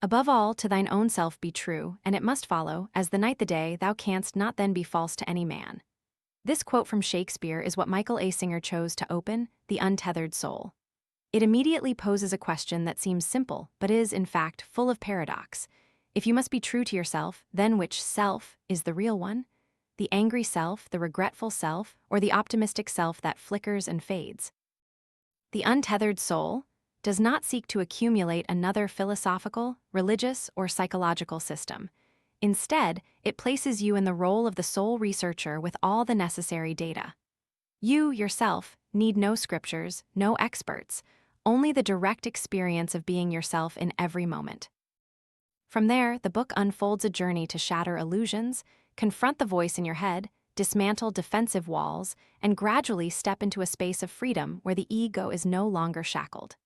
Above all, to thine own self be true, and it must follow, as the night the day, thou canst not then be false to any man. This quote from Shakespeare is what Michael A. Singer chose to open The Untethered Soul. It immediately poses a question that seems simple, but is, in fact, full of paradox. If you must be true to yourself, then which self is the real one? The angry self, the regretful self, or the optimistic self that flickers and fades? The untethered soul does not seek to accumulate another philosophical, religious, or psychological system. Instead, it places you in the role of the sole researcher with all the necessary data. You, yourself, need no scriptures, no experts, only the direct experience of being yourself in every moment. From there, the book unfolds a journey to shatter illusions, confront the voice in your head, dismantle defensive walls, and gradually step into a space of freedom where the ego is no longer shackled.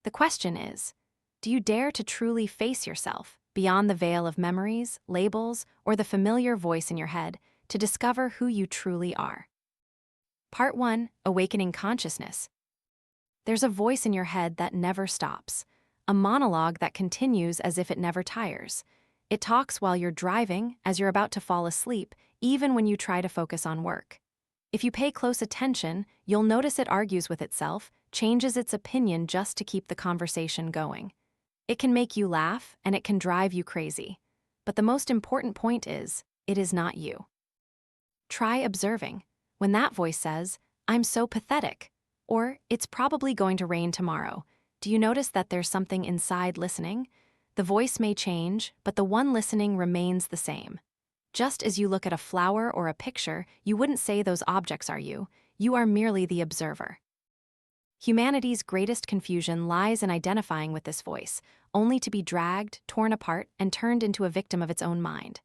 The question is, do you dare to truly face yourself, beyond the veil of memories, labels, or the familiar voice in your head, to discover who you truly are? Part 1. Awakening Consciousness. There's a voice in your head that never stops, a monologue that continues as if it never tires. It talks while you're driving, as you're about to fall asleep, even when you try to focus on work. If you pay close attention, you'll notice it argues with itself, changes its opinion just to keep the conversation going. It can make you laugh, and it can drive you crazy. But the most important point is, it is not you. Try observing. When that voice says, "I'm so pathetic," or "It's probably going to rain tomorrow," do you notice that there's something inside listening? The voice may change, but the one listening remains the same. Just as you look at a flower or a picture, you wouldn't say those objects are you. You are merely the observer. Humanity's greatest confusion lies in identifying with this voice, only to be dragged, torn apart, and turned into a victim of its own mind.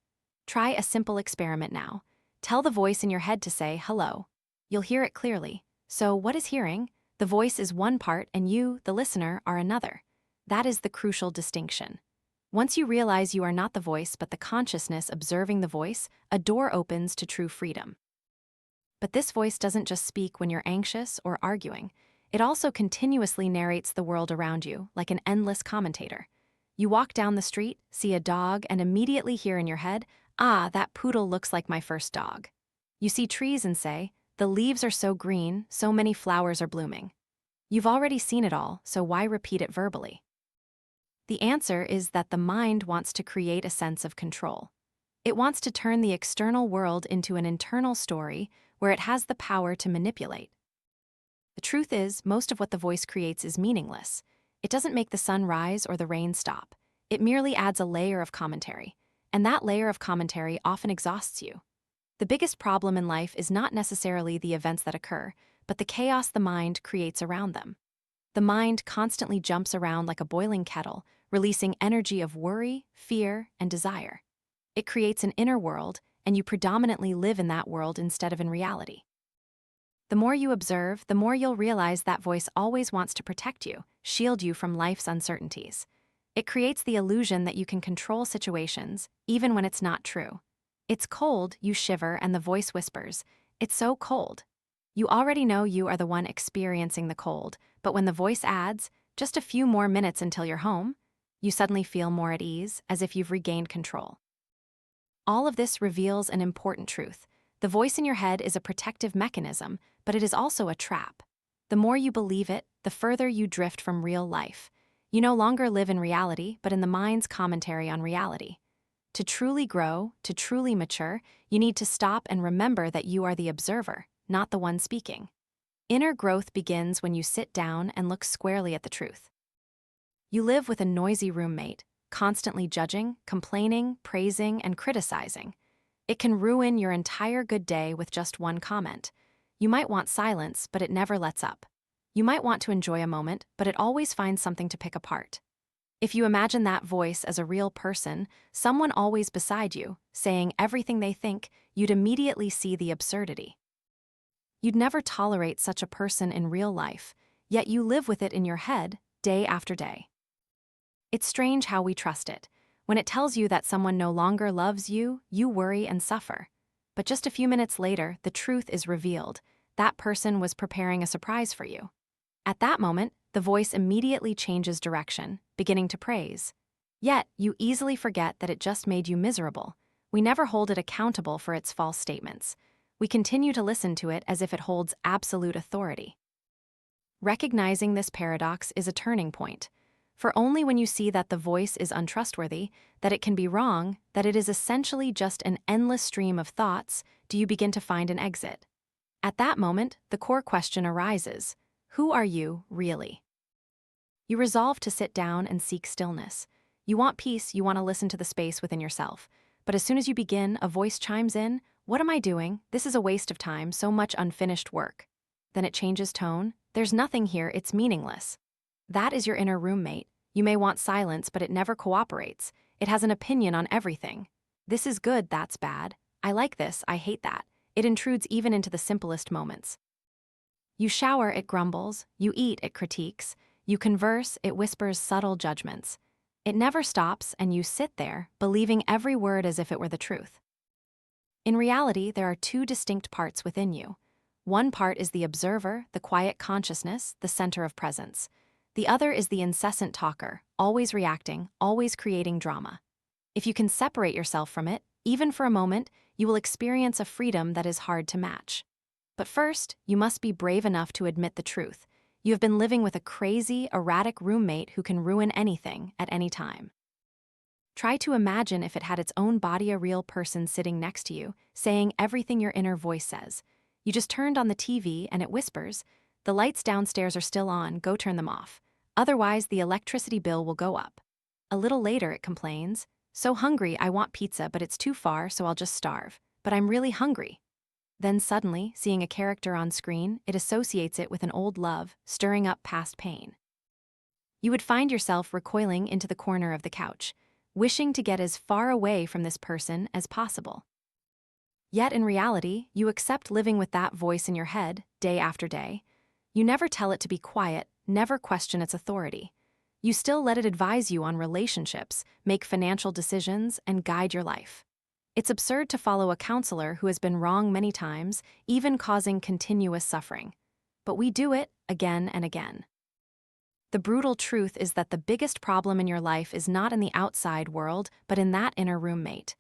Try a simple experiment now. Tell the voice in your head to say, "Hello." You'll hear it clearly. So what is hearing? The voice is one part and you, the listener, are another. That is the crucial distinction. Once you realize you are not the voice but the consciousness observing the voice, a door opens to true freedom. But this voice doesn't just speak when you're anxious or arguing. It also continuously narrates the world around you, like an endless commentator. You walk down the street, see a dog, and immediately hear in your head, "Ah, that poodle looks like my first dog." You see trees and say, "The leaves are so green, so many flowers are blooming." You've already seen it all, so why repeat it verbally? The answer is that the mind wants to create a sense of control. It wants to turn the external world into an internal story where it has the power to manipulate. The truth is, most of what the voice creates is meaningless. It doesn't make the sun rise or the rain stop. It merely adds a layer of commentary, and that layer of commentary often exhausts you. The biggest problem in life is not necessarily the events that occur, but the chaos the mind creates around them. The mind constantly jumps around like a boiling kettle, releasing energy of worry, fear, and desire. It creates an inner world, and you predominantly live in that world instead of in reality. The more you observe, the more you'll realize that voice always wants to protect you, shield you from life's uncertainties. It creates the illusion that you can control situations, even when it's not true. "It's cold," you shiver, and the voice whispers, "It's so cold." You already know you are the one experiencing the cold, but when the voice adds, "Just a few more minutes until you're home," you suddenly feel more at ease, as if you've regained control. All of this reveals an important truth. The voice in your head is a protective mechanism, but it is also a trap. The more you believe it, the further you drift from real life. You no longer live in reality, but in the mind's commentary on reality. To truly grow, to truly mature, you need to stop and remember that you are the observer, not the one speaking. Inner growth begins when you sit down and look squarely at the truth. You live with a noisy roommate, constantly judging, complaining, praising, and criticizing. It can ruin your entire good day with just one comment. You might want silence, but it never lets up. You might want to enjoy a moment, but it always finds something to pick apart. If you imagine that voice as a real person, someone always beside you, saying everything they think, you'd immediately see the absurdity. You'd never tolerate such a person in real life, yet you live with it in your head, day after day. It's strange how we trust it. When it tells you that someone no longer loves you, you worry and suffer. But just a few minutes later, the truth is revealed. That person was preparing a surprise for you. At that moment, the voice immediately changes direction, beginning to praise. Yet, you easily forget that it just made you miserable. We never hold it accountable for its false statements. We continue to listen to it as if it holds absolute authority. Recognizing this paradox is a turning point. For only when you see that the voice is untrustworthy, that it can be wrong, that it is essentially just an endless stream of thoughts, do you begin to find an exit. At that moment, the core question arises: who are you, really? You resolve to sit down and seek stillness. You want peace, you want to listen to the space within yourself. But as soon as you begin, a voice chimes in: what am I doing? This is a waste of time, so much unfinished work. Then it changes tone: there's nothing here, it's meaningless. That is your inner roommate. You may want silence, but it never cooperates. It has an opinion on everything. This is good, that's bad. I like this, I hate that. It intrudes even into the simplest moments. You shower, it grumbles. You eat, it critiques. You converse, it whispers subtle judgments. It never stops, and you sit there, believing every word as if it were the truth. In reality, there are two distinct parts within you. One part is the observer, the quiet consciousness, the center of presence. The other is the incessant talker, always reacting, always creating drama. If you can separate yourself from it, even for a moment, you will experience a freedom that is hard to match. But first, you must be brave enough to admit the truth. You have been living with a crazy, erratic roommate who can ruin anything at any time. Try to imagine if it had its own body, a real person sitting next to you, saying everything your inner voice says. You just turned on the TV and it whispers, "The lights downstairs are still on, go turn them off. Otherwise, the electricity bill will go up." A little later, it complains, "So hungry, I want pizza, but it's too far, so I'll just starve. But I'm really hungry." Then suddenly, seeing a character on screen, it associates it with an old love, stirring up past pain. You would find yourself recoiling into the corner of the couch, wishing to get as far away from this person as possible. Yet in reality, you accept living with that voice in your head, day after day. You never tell it to be quiet, never question its authority. You still let it advise you on relationships, make financial decisions, and guide your life. It's absurd to follow a counselor who has been wrong many times, even causing continuous suffering. But we do it again and again. The brutal truth is that the biggest problem in your life is not in the outside world, but in that inner roommate.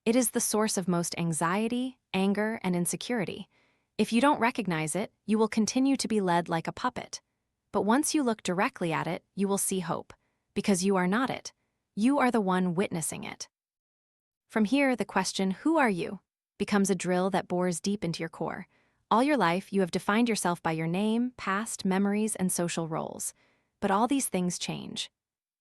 It is the source of most anxiety, anger, and insecurity. If you don't recognize it, you will continue to be led like a puppet. But once you look directly at it, you will see hope. Because you are not it. You are the one witnessing it. From here, the question, "who are you?" becomes a drill that bores deep into your core. All your life, you have defined yourself by your name, past, memories, and social roles. But all these things change.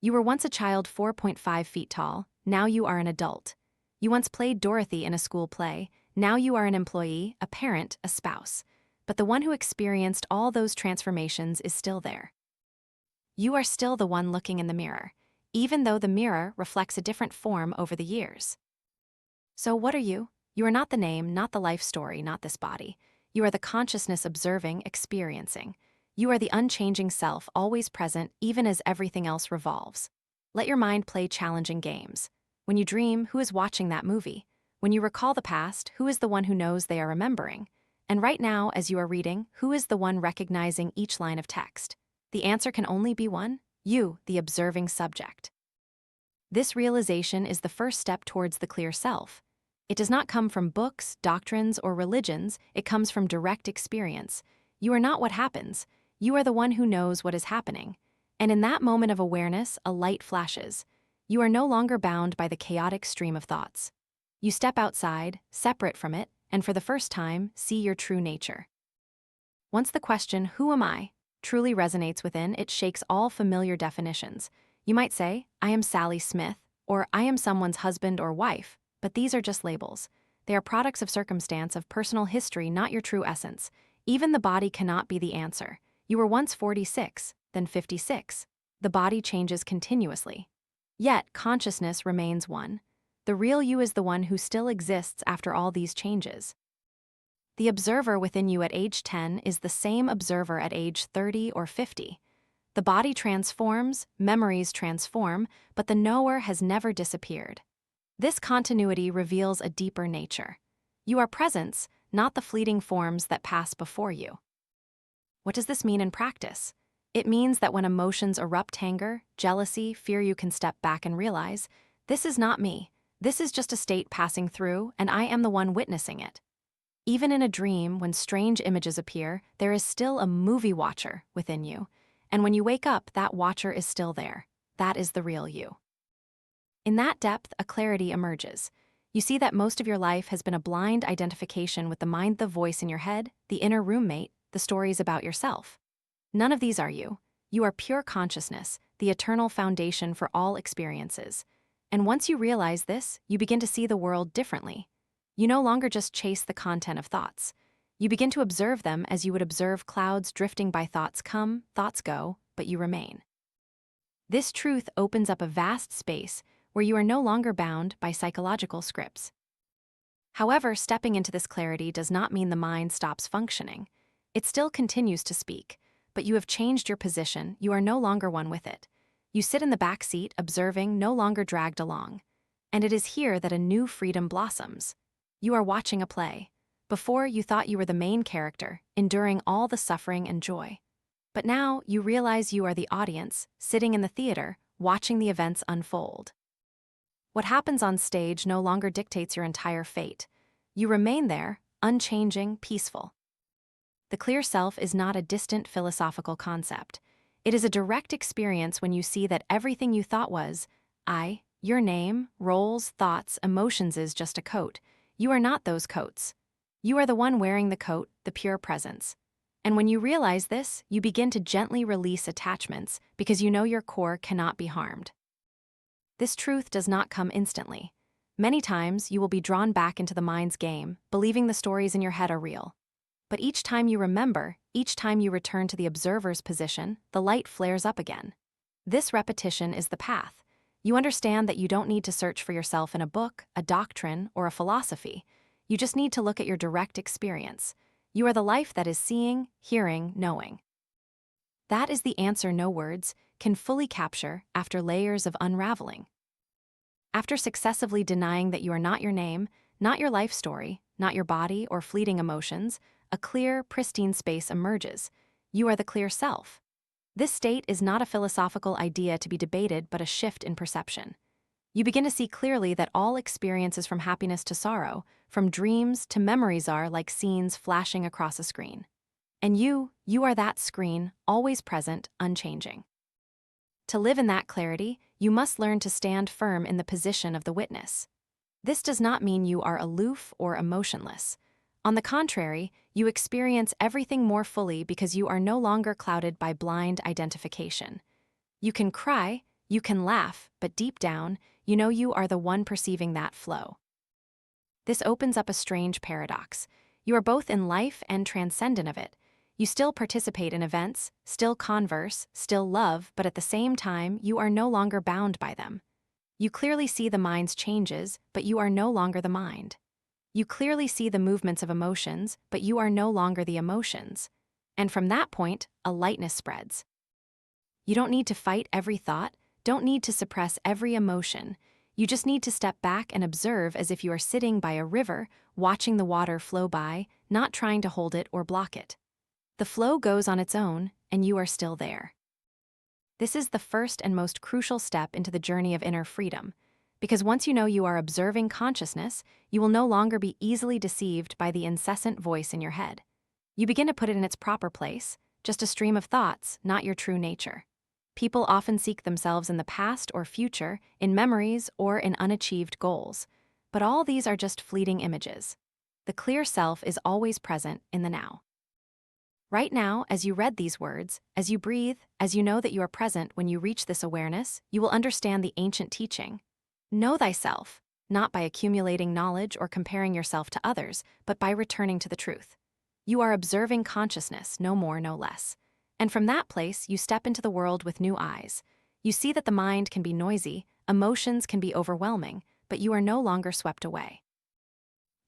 You were once a child 4.5 feet tall, now you are an adult. You once played Dorothy in a school play, now you are an employee, a parent, a spouse. But the one who experienced all those transformations is still there. You are still the one looking in the mirror, even though the mirror reflects a different form over the years. So what are you? You are not the name, not the life story, not this body. You are the consciousness observing, experiencing. You are the unchanging self, always present, even as everything else revolves. Let your mind play challenging games. When you dream, who is watching that movie? When you recall the past, who is the one who knows they are remembering? And right now, as you are reading, who is the one recognizing each line of text? The answer can only be one: you, the observing subject. This realization is the first step towards the clear self. It does not come from books, doctrines, or religions, it comes from direct experience. You are not what happens. You are the one who knows what is happening. And in that moment of awareness, a light flashes. You are no longer bound by the chaotic stream of thoughts. You step outside, separate from it, and for the first time, see your true nature. Once the question, "who am I?" truly resonates within, it shakes all familiar definitions. You might say, "I am Sally Smith," or "I am someone's husband or wife," but these are just labels. They are products of circumstance, of personal history, not your true essence. Even the body cannot be the answer. You were once 46, then 56. The body changes continuously. Yet, consciousness remains one. The real you is the one who still exists after all these changes. The observer within you at age 10 is the same observer at age 30 or 50. The body transforms, memories transform, but the knower has never disappeared. This continuity reveals a deeper nature. You are presence, not the fleeting forms that pass before you. What does this mean in practice? It means that when emotions erupt, anger, jealousy, fear, you can step back and realize, this is not me. This is just a state passing through, and I am the one witnessing it. Even in a dream, when strange images appear, there is still a movie watcher within you. And when you wake up, that watcher is still there. That is the real you. In that depth, a clarity emerges. You see that most of your life has been a blind identification with the mind, the voice in your head, the inner roommate, the stories about yourself. None of these are you. You are pure consciousness, the eternal foundation for all experiences. And once you realize this, you begin to see the world differently. You no longer just chase the content of thoughts. You begin to observe them as you would observe clouds drifting by. Thoughts come, thoughts go, but you remain. This truth opens up a vast space where you are no longer bound by psychological scripts. However, stepping into this clarity does not mean the mind stops functioning. It still continues to speak, but you have changed your position. You are no longer one with it. You sit in the back seat, observing, no longer dragged along. And it is here that a new freedom blossoms. You are watching a play. Before, you thought you were the main character, enduring all the suffering and joy. But now, you realize you are the audience, sitting in the theater, watching the events unfold. What happens on stage no longer dictates your entire fate. You remain there, unchanging, peaceful. The clear self is not a distant philosophical concept. It is a direct experience when you see that everything you thought was, I, your name, roles, thoughts, emotions is just a coat. You are not those coats. You are the one wearing the coat, the pure presence. And when you realize this, you begin to gently release attachments because you know your core cannot be harmed. This truth does not come instantly. Many times, you will be drawn back into the mind's game, believing the stories in your head are real. But each time you remember, each time you return to the observer's position, the light flares up again. This repetition is the path. You understand that you don't need to search for yourself in a book, a doctrine, or a philosophy. You just need to look at your direct experience. You are the life that is seeing, hearing, knowing. That is the answer no words can fully capture after layers of unraveling. After successively denying that you are not your name, not your life story, not your body or fleeting emotions, a clear, pristine space emerges. You are the clear self. This state is not a philosophical idea to be debated, but a shift in perception. You begin to see clearly that all experiences from happiness to sorrow, from dreams to memories are like scenes flashing across a screen. And you are that screen, always present, unchanging. To live in that clarity, you must learn to stand firm in the position of the witness. This does not mean you are aloof or emotionless. On the contrary, you experience everything more fully because you are no longer clouded by blind identification. You can cry, you can laugh, but deep down, you know you are the one perceiving that flow. This opens up a strange paradox. You are both in life and transcendent of it. You still participate in events, still converse, still love, but at the same time, you are no longer bound by them. You clearly see the mind's changes, but you are no longer the mind. You clearly see the movements of emotions, but you are no longer the emotions. And from that point, a lightness spreads. You don't need to fight every thought, don't need to suppress every emotion. You just need to step back and observe as if you are sitting by a river, watching the water flow by, not trying to hold it or block it. The flow goes on its own, and you are still there. This is the first and most crucial step into the journey of inner freedom. Because once you know you are observing consciousness, you will no longer be easily deceived by the incessant voice in your head. You begin to put it in its proper place, just a stream of thoughts, not your true nature. People often seek themselves in the past or future, in memories or in unachieved goals. But all these are just fleeting images. The clear self is always present in the now. Right now, as you read these words, as you breathe, as you know that you are present when you reach this awareness, you will understand the ancient teaching. Know thyself, not by accumulating knowledge or comparing yourself to others, but by returning to the truth. You are observing consciousness, no more, no less. And from that place, you step into the world with new eyes. You see that the mind can be noisy, emotions can be overwhelming, but you are no longer swept away.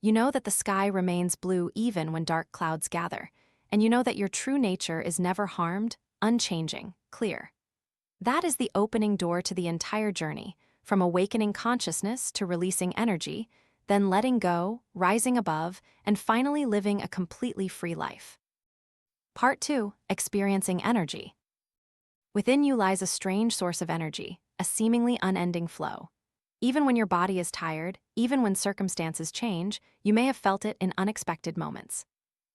You know that the sky remains blue even when dark clouds gather, and you know that your true nature is never harmed, unchanging, clear. That is the opening door to the entire journey, from awakening consciousness to releasing energy, then letting go, rising above, and finally living a completely free life. Part 2, Experiencing Energy. Within you lies a strange source of energy, a seemingly unending flow. Even when your body is tired, even when circumstances change, you may have felt it in unexpected moments.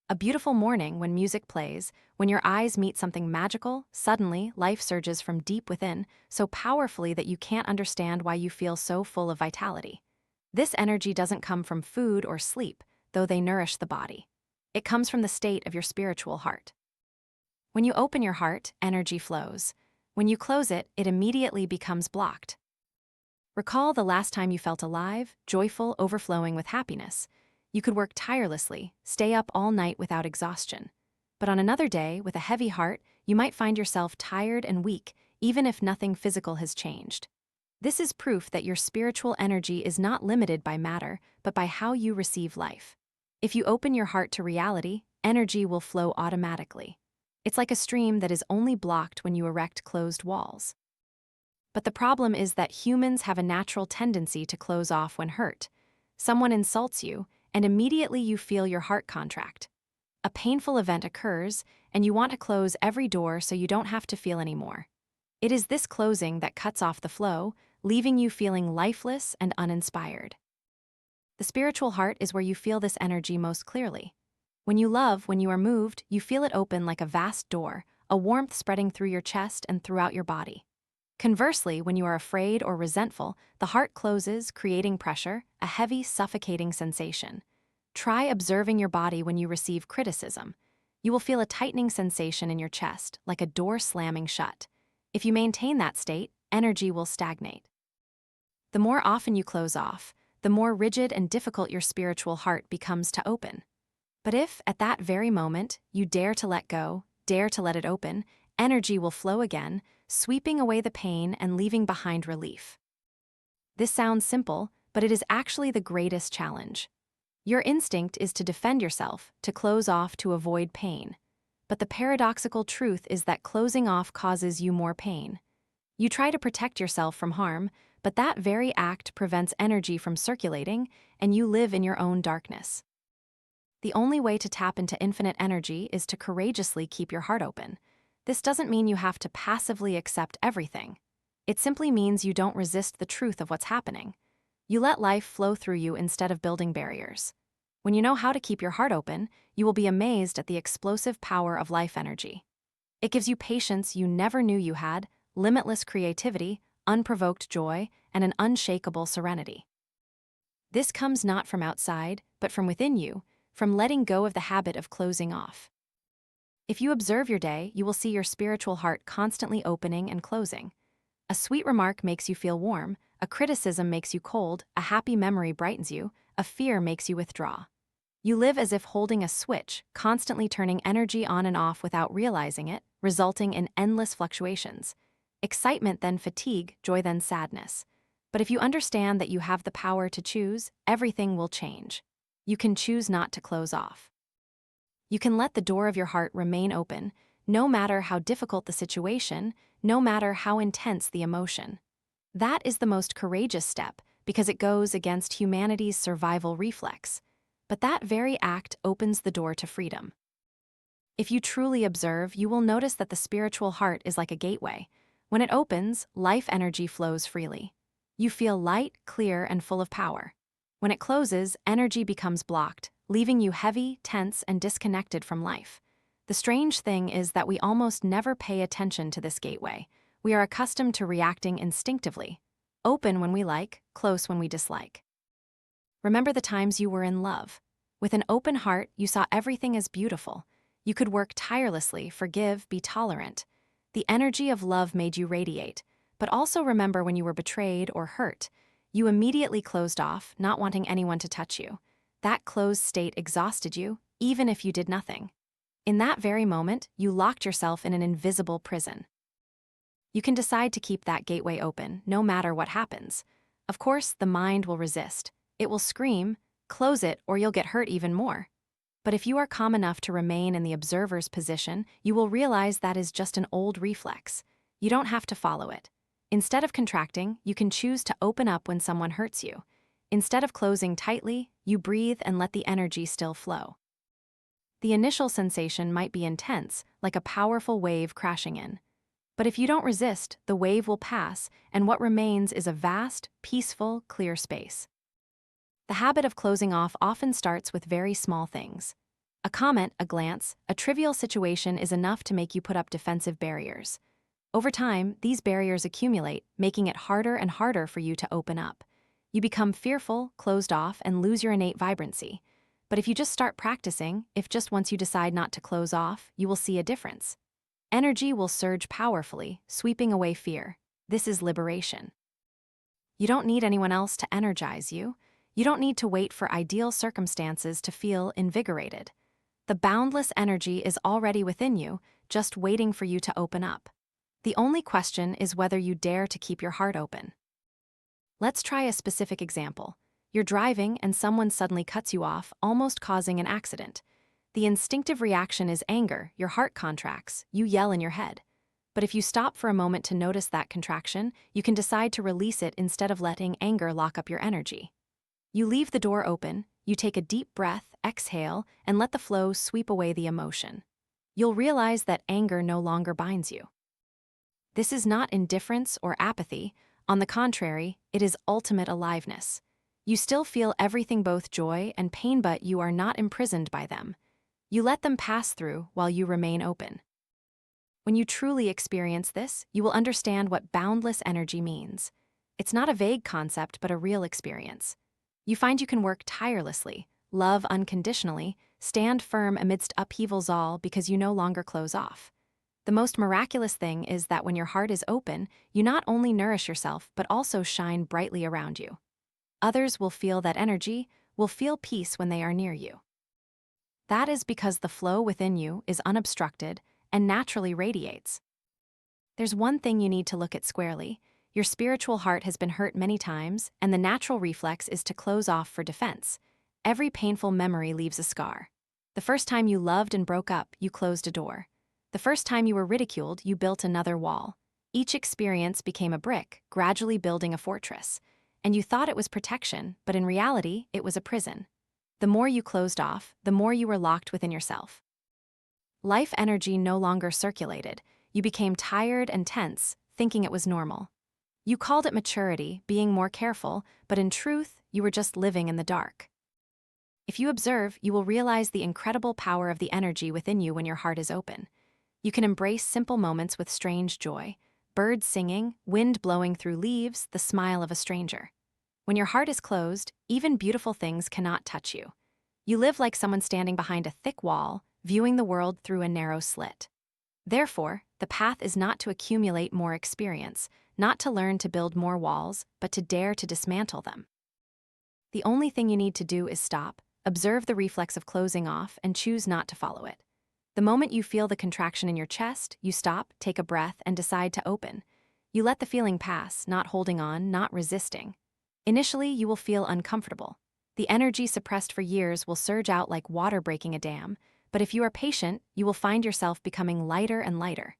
A beautiful morning when music plays, when your eyes meet something magical, suddenly life surges from deep within, so powerfully that you can't understand why you feel so full of vitality. This energy doesn't come from food or sleep, though they nourish the body. It comes from the state of your spiritual heart. When you open your heart, energy flows. When you close it, it immediately becomes blocked. Recall the last time you felt alive, joyful, overflowing with happiness. You could work tirelessly, stay up all night without exhaustion. But on another day, with a heavy heart, you might find yourself tired and weak, even if nothing physical has changed. This is proof that your spiritual energy is not limited by matter, but by how you receive life. If you open your heart to reality, energy will flow automatically. It's like a stream that is only blocked when you erect closed walls. But the problem is that humans have a natural tendency to close off when hurt. Someone insults you, and immediately you feel your heart contract. A painful event occurs, and you want to close every door so you don't have to feel anymore. It is this closing that cuts off the flow, leaving you feeling lifeless and uninspired. The spiritual heart is where you feel this energy most clearly. When you love, when you are moved, you feel it open like a vast door, a warmth spreading through your chest and throughout your body. Conversely, when you are afraid or resentful, the heart closes, creating pressure, a heavy, suffocating sensation. Try observing your body when you receive criticism. You will feel a tightening sensation in your chest, like a door slamming shut. If you maintain that state, energy will stagnate. The more often you close off, the more rigid and difficult your spiritual heart becomes to open. But if, at that very moment, you dare to let go, dare to let it open, energy will flow again, sweeping away the pain and leaving behind relief. This sounds simple, but it is actually the greatest challenge. Your instinct is to defend yourself, to close off to avoid pain. But the paradoxical truth is that closing off causes you more pain. You try to protect yourself from harm, but that very act prevents energy from circulating, and you live in your own darkness. The only way to tap into infinite energy is to courageously keep your heart open. This doesn't mean you have to passively accept everything. It simply means you don't resist the truth of what's happening. You let life flow through you instead of building barriers. When you know how to keep your heart open, you will be amazed at the explosive power of life energy. It gives you patience you never knew you had, limitless creativity, unprovoked joy, and an unshakable serenity. This comes not from outside, but from within you, from letting go of the habit of closing off. If you observe your day, you will see your spiritual heart constantly opening and closing. A sweet remark makes you feel warm, a criticism makes you cold, a happy memory brightens you, a fear makes you withdraw. You live as if holding a switch, constantly turning energy on and off without realizing it, resulting in endless fluctuations. Excitement then fatigue, joy then sadness. But if you understand that you have the power to choose, everything will change. You can choose not to close off. You can let the door of your heart remain open, no matter how difficult the situation, no matter how intense the emotion. That is the most courageous step because it goes against humanity's survival reflex. But that very act opens the door to freedom. If you truly observe, you will notice that the spiritual heart is like a gateway. When it opens, life energy flows freely. You feel light, clear, and full of power. When it closes, energy becomes blocked, leaving you heavy, tense, and disconnected from life. The strange thing is that we almost never pay attention to this gateway. We are accustomed to reacting instinctively, open when we like, close when we dislike. Remember the times you were in love. With an open heart, you saw everything as beautiful. You could work tirelessly, forgive, be tolerant. The energy of love made you radiate. But also remember when you were betrayed or hurt. You immediately closed off, not wanting anyone to touch you. That closed state exhausted you, even if you did nothing. In that very moment, you locked yourself in an invisible prison. You can decide to keep that gateway open, no matter what happens. Of course, the mind will resist. It will scream, close it, or you'll get hurt even more. But if you are calm enough to remain in the observer's position, you will realize that is just an old reflex. You don't have to follow it. Instead of contracting, you can choose to open up when someone hurts you. Instead of closing tightly, you breathe and let the energy still flow. The initial sensation might be intense, like a powerful wave crashing in. But if you don't resist, the wave will pass, and what remains is a vast, peaceful, clear space. The habit of closing off often starts with very small things. A comment, a glance, a trivial situation is enough to make you put up defensive barriers. Over time, these barriers accumulate, making it harder and harder for you to open up. You become fearful, closed off, and lose your innate vibrancy. But if you just start practicing, if just once you decide not to close off, you will see a difference. Energy will surge powerfully, sweeping away fear. This is liberation. You don't need anyone else to energize you. You don't need to wait for ideal circumstances to feel invigorated. The boundless energy is already within you, just waiting for you to open up. The only question is whether you dare to keep your heart open. Let's try a specific example. You're driving and someone suddenly cuts you off, almost causing an accident. The instinctive reaction is anger, your heart contracts, you yell in your head. But if you stop for a moment to notice that contraction, you can decide to release it instead of letting anger lock up your energy. You leave the door open, you take a deep breath, exhale, and let the flow sweep away the emotion. You'll realize that anger no longer binds you. This is not indifference or apathy. On the contrary, it is ultimate aliveness. You still feel everything, both joy and pain, but you are not imprisoned by them. You let them pass through while you remain open. When you truly experience this, you will understand what boundless energy means. It's not a vague concept, but a real experience. You find you can work tirelessly, love unconditionally, stand firm amidst upheavals, all because you no longer close off. The most miraculous thing is that when your heart is open, you not only nourish yourself, but also shine brightly around you. Others will feel that energy, will feel peace when they are near you. That is because the flow within you is unobstructed and naturally radiates. There's one thing you need to look at squarely. Your spiritual heart has been hurt many times, and the natural reflex is to close off for defense. Every painful memory leaves a scar. The first time you loved and broke up, you closed a door. The first time you were ridiculed, you built another wall. Each experience became a brick, gradually building a fortress. And you thought it was protection, but in reality, it was a prison. The more you closed off, the more you were locked within yourself. Life energy no longer circulated. You became tired and tense, thinking it was normal. You called it maturity, being more careful, but in truth, you were just living in the dark. If you observe, you will realize the incredible power of the energy within you when your heart is open. You can embrace simple moments with strange joy. Birds singing, wind blowing through leaves, the smile of a stranger. When your heart is closed, even beautiful things cannot touch you. You live like someone standing behind a thick wall, viewing the world through a narrow slit. Therefore, the path is not to accumulate more experience, not to learn to build more walls, but to dare to dismantle them. The only thing you need to do is stop, observe the reflex of closing off, and choose not to follow it. The moment you feel the contraction in your chest, you stop, take a breath, and decide to open. You let the feeling pass, not holding on, not resisting. Initially, you will feel uncomfortable. The energy suppressed for years will surge out like water breaking a dam, but if you are patient, you will find yourself becoming lighter and lighter.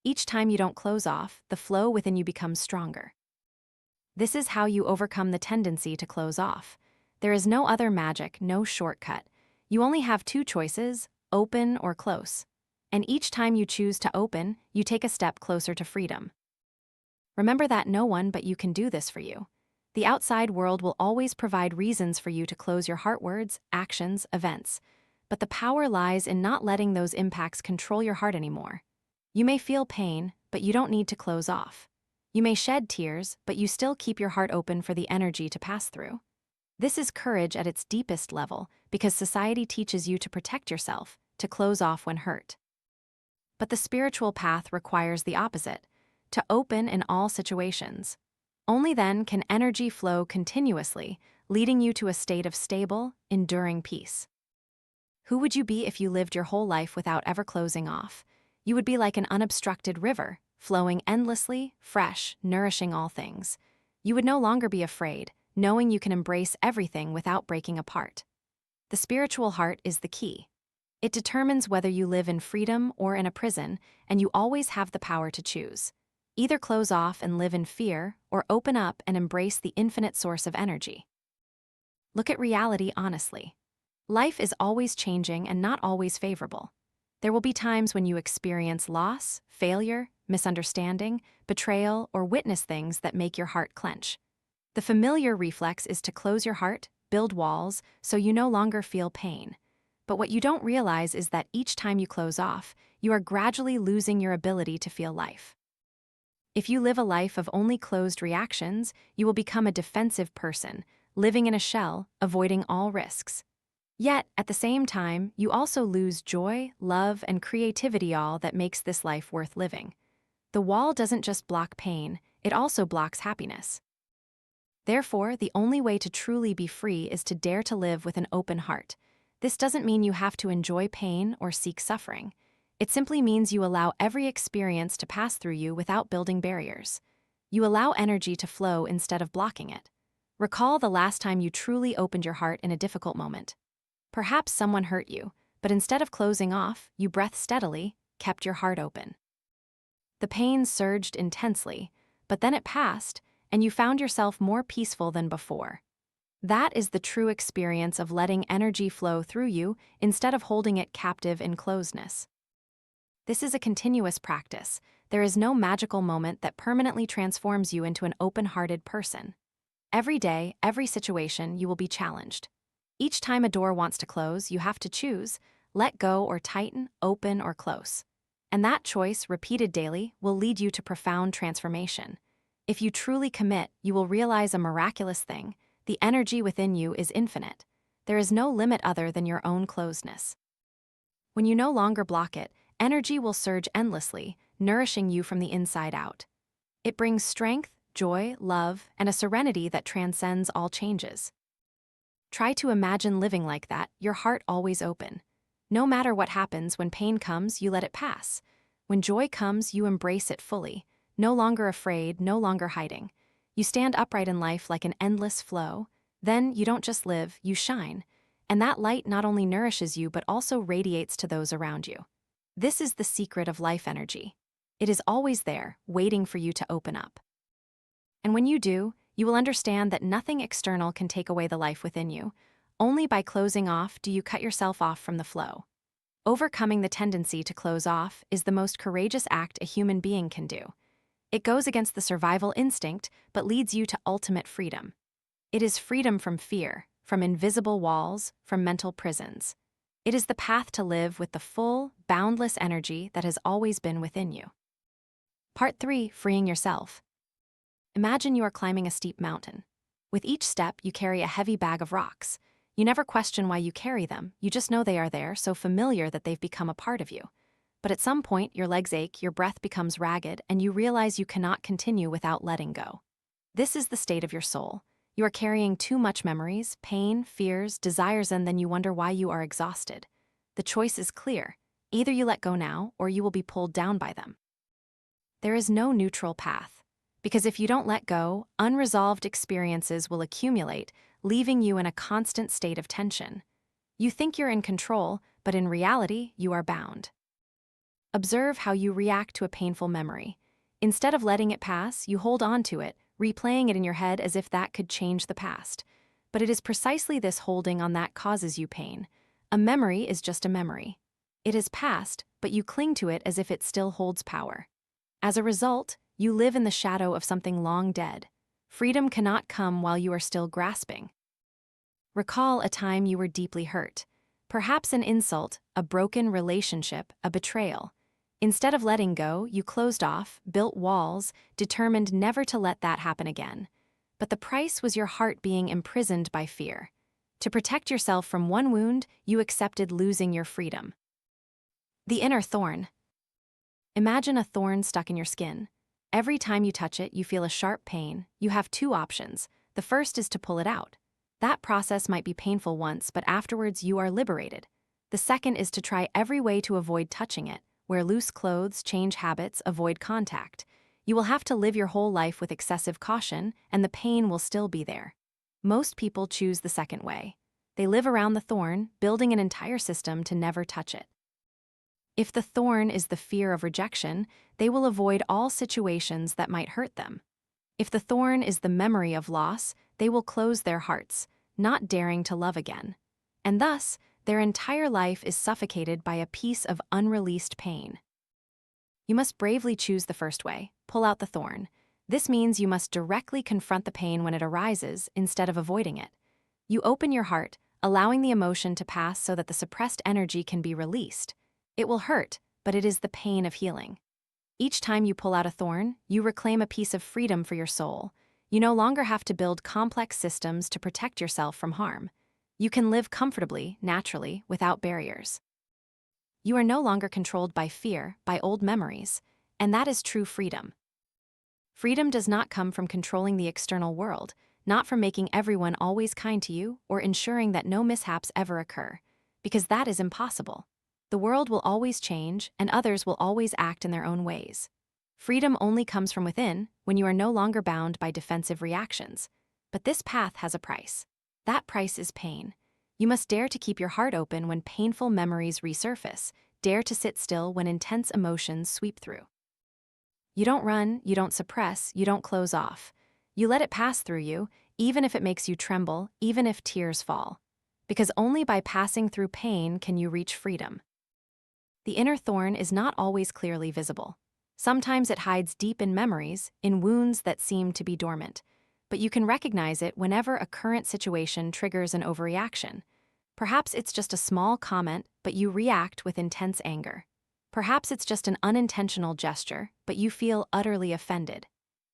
Each time you don't close off, the flow within you becomes stronger. This is how you overcome the tendency to close off. There is no other magic, no shortcut. You only have two choices: open or close. And each time you choose to open, you take a step closer to freedom. Remember that no one but you can do this for you. The outside world will always provide reasons for you to close your heart, words, actions, events. But the power lies in not letting those impacts control your heart anymore. You may feel pain, but you don't need to close off. You may shed tears, but you still keep your heart open for the energy to pass through. This is courage at its deepest level, because society teaches you to protect yourself, to close off when hurt. But the spiritual path requires the opposite, to open in all situations. Only then can energy flow continuously, leading you to a state of stable, enduring peace. Who would you be if you lived your whole life without ever closing off? You would be like an unobstructed river, flowing endlessly, fresh, nourishing all things. You would no longer be afraid, knowing you can embrace everything without breaking apart. The spiritual heart is the key. It determines whether you live in freedom or in a prison, and you always have the power to choose. Either close off and live in fear, or open up and embrace the infinite source of energy. Look at reality honestly. Life is always changing and not always favorable. There will be times when you experience loss, failure, misunderstanding, betrayal, or witness things that make your heart clench. The familiar reflex is to close your heart, build walls, so you no longer feel pain. But what you don't realize is that each time you close off, you are gradually losing your ability to feel life. If you live a life of only closed reactions, you will become a defensive person, living in a shell, avoiding all risks. Yet, at the same time, you also lose joy, love, and creativity, all that makes this life worth living. The wall doesn't just block pain, it also blocks happiness. Therefore, the only way to truly be free is to dare to live with an open heart. This doesn't mean you have to enjoy pain or seek suffering. It simply means you allow every experience to pass through you without building barriers. You allow energy to flow instead of blocking it. Recall the last time you truly opened your heart in a difficult moment. Perhaps someone hurt you, but instead of closing off, you breathed steadily, kept your heart open. The pain surged intensely, but then it passed, and you found yourself more peaceful than before. That is the true experience of letting energy flow through you instead of holding it captive in closedness. This is a continuous practice. There is no magical moment that permanently transforms you into an open-hearted person. Every day, every situation, you will be challenged. Each time a door wants to close, you have to choose, let go or tighten, open or close. And that choice, repeated daily, will lead you to profound transformation. If you truly commit, you will realize a miraculous thing. The energy within you is infinite. There is no limit other than your own closedness. When you no longer block it, energy will surge endlessly, nourishing you from the inside out. It brings strength, joy, love, and a serenity that transcends all changes. Try to imagine living like that, your heart always open. No matter what happens, when pain comes, you let it pass. When joy comes, you embrace it fully, no longer afraid, no longer hiding. You stand upright in life like an endless flow. Then you don't just live, you shine. And that light not only nourishes you but also radiates to those around you. This is the secret of life energy. It is always there, waiting for you to open up. And when you do, you will understand that nothing external can take away the life within you. Only by closing off do you cut yourself off from the flow. Overcoming the tendency to close off is the most courageous act a human being can do. It goes against the survival instinct, but leads you to ultimate freedom. It is freedom from fear, from invisible walls, from mental prisons. It is the path to live with the full, boundless energy that has always been within you. Part 3. Freeing yourself. Imagine you are climbing a steep mountain. With each step, you carry a heavy bag of rocks. You never question why you carry them, you just know they are there, so familiar that they've become a part of you. But at some point, your legs ache, your breath becomes ragged, and you realize you cannot continue without letting go. This is the state of your soul. You are carrying too much memories, pain, fears, desires, and then you wonder why you are exhausted. The choice is clear. Either you let go now, or you will be pulled down by them. There is no neutral path. Because if you don't let go, unresolved experiences will accumulate, leaving you in a constant state of tension. You think you're in control, but in reality, you are bound. Observe how you react to a painful memory. Instead of letting it pass, you hold on to it, replaying it in your head as if that could change the past. But it is precisely this holding on that causes you pain. A memory is just a memory. It is past, but you cling to it as if it still holds power. As a result, you live in the shadow of something long dead. Freedom cannot come while you are still grasping. Recall a time you were deeply hurt. Perhaps an insult, a broken relationship, a betrayal. Instead of letting go, you closed off, built walls, determined never to let that happen again. But the price was your heart being imprisoned by fear. To protect yourself from one wound, you accepted losing your freedom. The inner thorn. Imagine a thorn stuck in your skin. Every time you touch it, you feel a sharp pain. You have two options. The first is to pull it out. That process might be painful once, but afterwards you are liberated. The second is to try every way to avoid touching it. Wear loose clothes, change habits, avoid contact. You will have to live your whole life with excessive caution, and the pain will still be there. Most people choose the second way. They live around the thorn, building an entire system to never touch it. If the thorn is the fear of rejection, they will avoid all situations that might hurt them. If the thorn is the memory of loss, they will close their hearts, not daring to love again. And thus, their entire life is suffocated by a piece of unreleased pain. you must bravely choose the first way, pull out the thorn. This means you must directly confront the pain when it arises instead of avoiding it. You open your heart, allowing the emotion to pass so that the suppressed energy can be released. It will hurt, but it is the pain of healing. Each time you pull out a thorn, you reclaim a piece of freedom for your soul. You no longer have to build complex systems to protect yourself from harm. You can live comfortably, naturally, without barriers. You are no longer controlled by fear, by old memories, and that is true freedom. Freedom does not come from controlling the external world, not from making everyone always kind to you or ensuring that no mishaps ever occur, because that is impossible. The world will always change, and others will always act in their own ways. Freedom only comes from within when you are no longer bound by defensive reactions. But this path has a price. That price is pain. You must dare to keep your heart open when painful memories resurface, dare to sit still when intense emotions sweep through. You don't run, you don't suppress, you don't close off. You let it pass through you, even if it makes you tremble, even if tears fall. Because only by passing through pain can you reach freedom. The inner thorn is not always clearly visible. Sometimes it hides deep in memories, in wounds that seem to be dormant. But you can recognize it whenever a current situation triggers an overreaction. Perhaps it's just a small comment, but you react with intense anger. Perhaps it's just an unintentional gesture, but you feel utterly offended.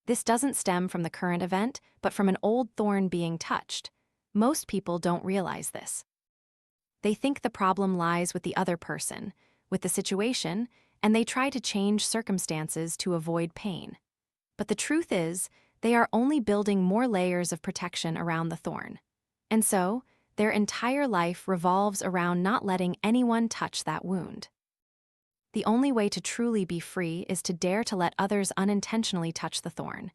This doesn't stem from the current event, but from an old thorn being touched. Most people don't realize this. They think the problem lies with the other person, with the situation, and they try to change circumstances to avoid pain. But the truth is, they are only building more layers of protection around the thorn. And so, their entire life revolves around not letting anyone touch that wound. The only way to truly be free is to dare to let others unintentionally touch the thorn.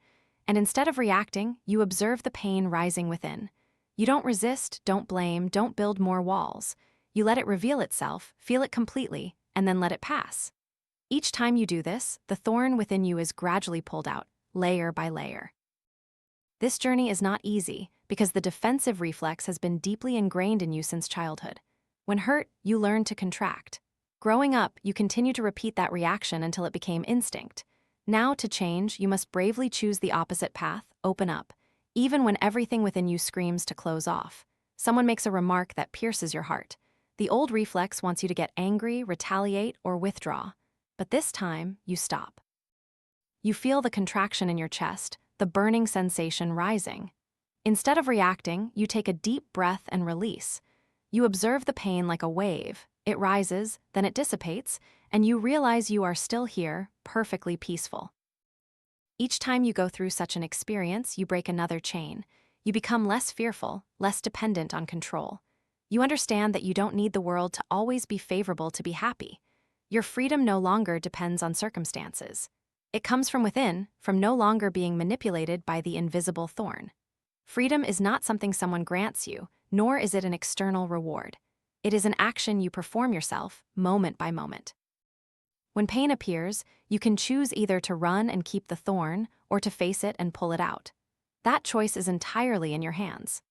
And instead of reacting, you observe the pain rising within. You don't resist, don't blame, don't build more walls. You let it reveal itself, feel it completely, and then let it pass. Each time you do this, the thorn within you is gradually pulled out, layer by layer. This journey is not easy because the defensive reflex has been deeply ingrained in you since childhood. When hurt, you learn to contract. Growing up, you continue to repeat that reaction until it became instinct. Now, to change, you must bravely choose the opposite path, open up, even when everything within you screams to close off. Someone makes a remark that pierces your heart. The old reflex wants you to get angry, retaliate, or withdraw. But this time, you stop. You feel the contraction in your chest, the burning sensation rising. Instead of reacting, you take a deep breath and release. You observe the pain like a wave. It rises, then it dissipates, and you realize you are still here, perfectly peaceful. Each time you go through such an experience, you break another chain. You become less fearful, less dependent on control. You understand that you don't need the world to always be favorable to be happy. Your freedom no longer depends on circumstances. It comes from within, from no longer being manipulated by the invisible thorn. Freedom is not something someone grants you, nor is it an external reward. It is an action you perform yourself, moment by moment. When pain appears, you can choose either to run and keep the thorn, or to face it and pull it out. That choice is entirely in your hands.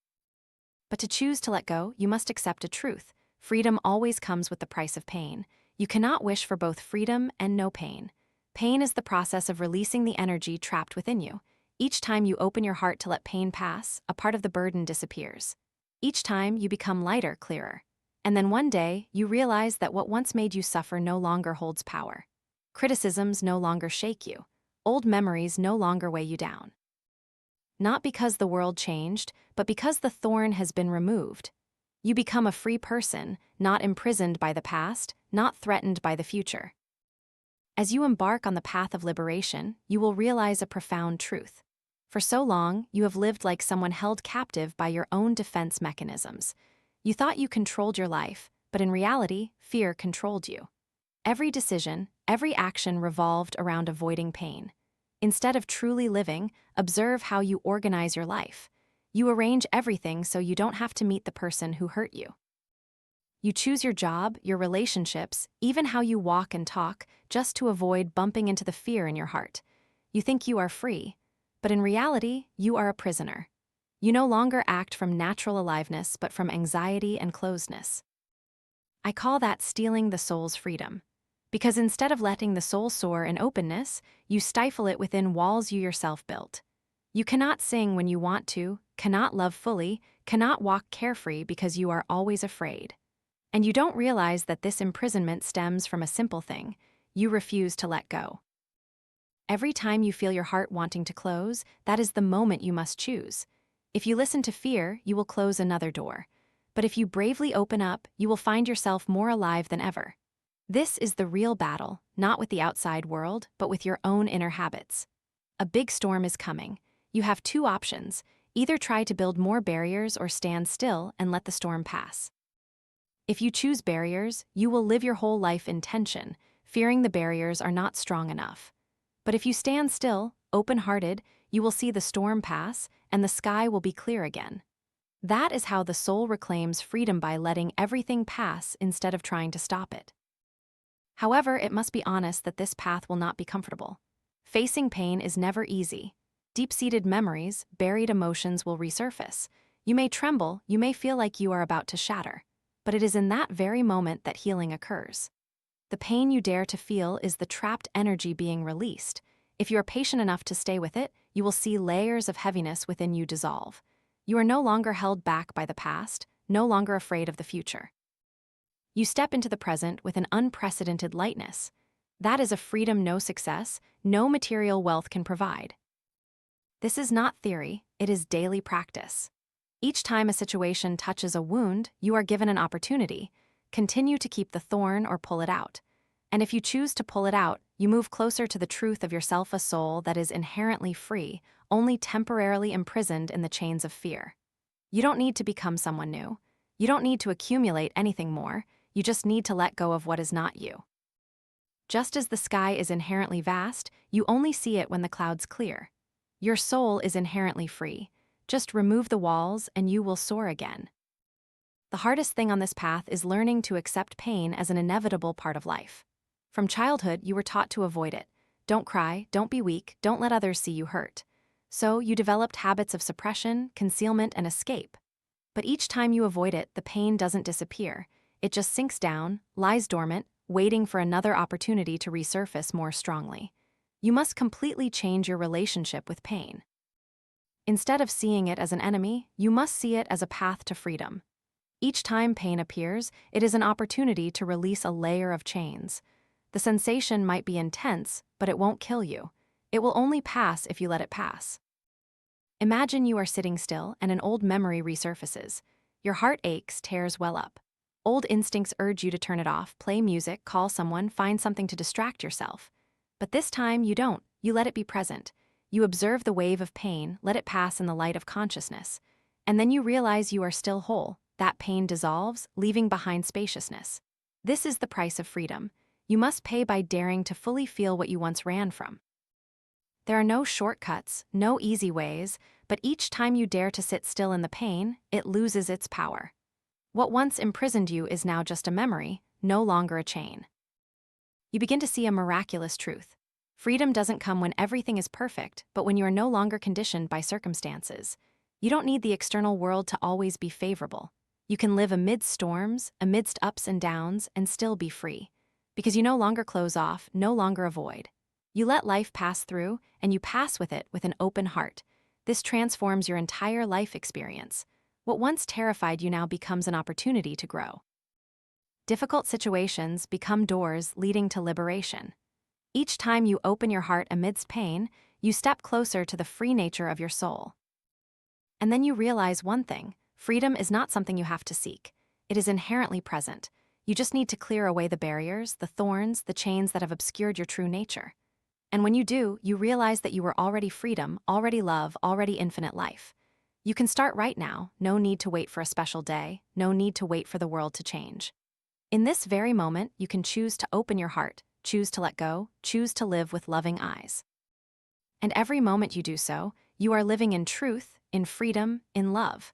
But to choose to let go, you must accept a truth. Freedom always comes with the price of pain. You cannot wish for both freedom and no pain. Pain is the process of releasing the energy trapped within you. Each time you open your heart to let pain pass, a part of the burden disappears. Each time you become lighter, clearer. And then one day, you realize that what once made you suffer no longer holds power. Criticisms no longer shake you. Old memories no longer weigh you down. Not because the world changed, but because the thorn has been removed. You become a free person, not imprisoned by the past, not threatened by the future. As you embark on the path of liberation, you will realize a profound truth. For so long, you have lived like someone held captive by your own defense mechanisms. You thought you controlled your life, but in reality, fear controlled you. Every decision, every action revolved around avoiding pain. Instead of truly living, observe how you organize your life. You arrange everything so you don't have to meet the person who hurt you. You choose your job, your relationships, even how you walk and talk, just to avoid bumping into the fear in your heart. You think you are free, but in reality, you are a prisoner. You no longer act from natural aliveness, but from anxiety and closedness. I call that stealing the soul's freedom. Because instead of letting the soul soar in openness, you stifle it within walls you yourself built. You cannot sing when you want to, cannot love fully, cannot walk carefree because you are always afraid. And you don't realize that this imprisonment stems from a simple thing: you refuse to let go. Every time you feel your heart wanting to close, that is the moment you must choose. If you listen to fear, you will close another door. But if you bravely open up, you will find yourself more alive than ever. This is the real battle, not with the outside world, but with your own inner habits. A big storm is coming. You have two options: either try to build more barriers or stand still and let the storm pass. If you choose barriers, you will live your whole life in tension, fearing the barriers are not strong enough. But if you stand still, open-hearted, you will see the storm pass and the sky will be clear again. That is how the soul reclaims freedom, by letting everything pass instead of trying to stop it. However, it must be honest that this path will not be comfortable. Facing pain is never easy. Deep-seated memories, buried emotions will resurface. You may tremble, you may feel like you are about to shatter. But it is in that very moment that healing occurs. The pain you dare to feel is the trapped energy being released. If you are patient enough to stay with it, you will see layers of heaviness within you dissolve. You are no longer held back by the past, no longer afraid of the future. You step into the present with an unprecedented lightness. That is a freedom no success, no material wealth can provide. This is not theory, it is daily practice. Each time a situation touches a wound, you are given an opportunity. Continue to keep the thorn or pull it out. And if you choose to pull it out, you move closer to the truth of yourself, a soul that is inherently free, only temporarily imprisoned in the chains of fear. You don't need to become someone new. You don't need to accumulate anything more. You just need to let go of what is not you. Just as the sky is inherently vast, you only see it when the clouds clear. Your soul is inherently free. Just remove the walls and you will soar again. The hardest thing on this path is learning to accept pain as an inevitable part of life. From childhood, you were taught to avoid it. Don't cry, don't be weak, don't let others see you hurt. So you developed habits of suppression, concealment, and escape. But each time you avoid it, the pain doesn't disappear. It just sinks down, lies dormant, waiting for another opportunity to resurface more strongly. You must completely change your relationship with pain. Instead of seeing it as an enemy, you must see it as a path to freedom. Each time pain appears, it is an opportunity to release a layer of chains. The sensation might be intense, but it won't kill you. It will only pass if you let it pass. Imagine you are sitting still and an old memory resurfaces. Your heart aches, tears well up. Old instincts urge you to turn it off, play music, call someone, find something to distract yourself. But this time you don't, you let it be present. You observe the wave of pain, let it pass in the light of consciousness. And then you realize you are still whole. That pain dissolves, leaving behind spaciousness. This is the price of freedom. You must pay by daring to fully feel what you once ran from. There are no shortcuts, no easy ways, but each time you dare to sit still in the pain, it loses its power. What once imprisoned you is now just a memory, no longer a chain. You begin to see a miraculous truth. Freedom doesn't come when everything is perfect, but when you are no longer conditioned by circumstances. You don't need the external world to always be favorable. You can live amidst storms, amidst ups and downs, and still be free. Because you no longer close off, no longer avoid. You let life pass through, and you pass with it with an open heart. This transforms your entire life experience. What once terrified you now becomes an opportunity to grow. Difficult situations become doors leading to liberation. Each time you open your heart amidst pain, you step closer to the free nature of your soul. And then you realize one thing: freedom is not something you have to seek. It is inherently present. You just need to clear away the barriers, the thorns, the chains that have obscured your true nature. And when you do, you realize that you are already freedom, already love, already infinite life. You can start right now, no need to wait for a special day, no need to wait for the world to change. In this very moment, you can choose to open your heart, choose to let go, choose to live with loving eyes. And every moment you do so, you are living in truth, in freedom, in love.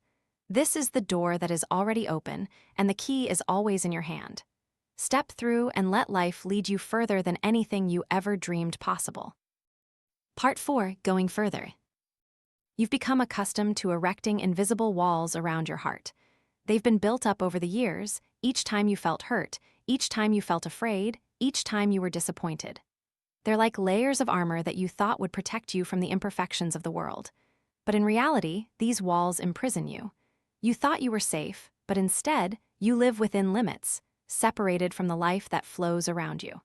This is the door that is already open, and the key is always in your hand. Step through and let life lead you further than anything you ever dreamed possible. Part 4. Going further. You've become accustomed to erecting invisible walls around your heart. They've been built up over the years, each time you felt hurt, each time you felt afraid, each time you were disappointed. They're like layers of armor that you thought would protect you from the imperfections of the world. But in reality, these walls imprison you. You thought you were safe, but instead, you live within limits, separated from the life that flows around you.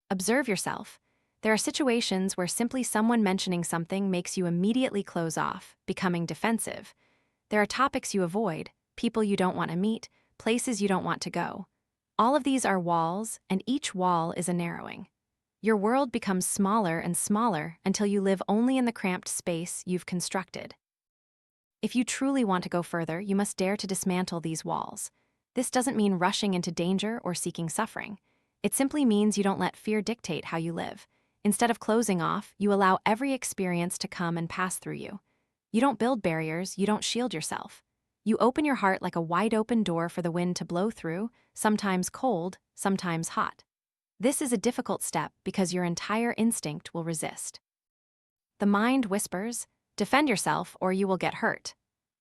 Observe yourself. There are situations where simply someone mentioning something makes you immediately close off, becoming defensive. There are topics you avoid, people you don't want to meet, places you don't want to go. All of these are walls, and each wall is a narrowing. Your world becomes smaller and smaller until you live only in the cramped space you've constructed. If you truly want to go further, you must dare to dismantle these walls. This doesn't mean rushing into danger or seeking suffering. It simply means you don't let fear dictate how you live. Instead of closing off, you allow every experience to come and pass through you. You don't build barriers, you don't shield yourself. You open your heart like a wide-open door for the wind to blow through, sometimes cold, sometimes hot. This is a difficult step because your entire instinct will resist. The mind whispers, "Defend yourself or you will get hurt."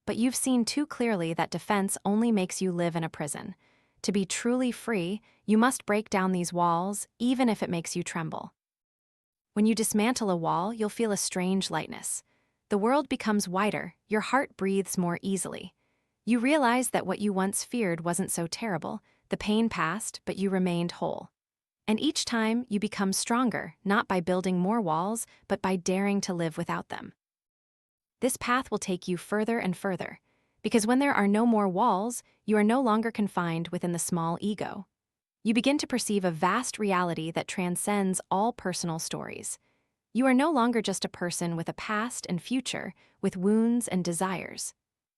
But you've seen too clearly that defense only makes you live in a prison. To be truly free, you must break down these walls, even if it makes you tremble. When you dismantle a wall, you'll feel a strange lightness. The world becomes wider, your heart breathes more easily. You realize that what you once feared wasn't so terrible, the pain passed, but you remained whole. And each time, you become stronger, not by building more walls, but by daring to live without them. This path will take you further and further, because when there are no more walls, you are no longer confined within the small ego. You begin to perceive a vast reality that transcends all personal stories. You are no longer just a person with a past and future, with wounds and desires.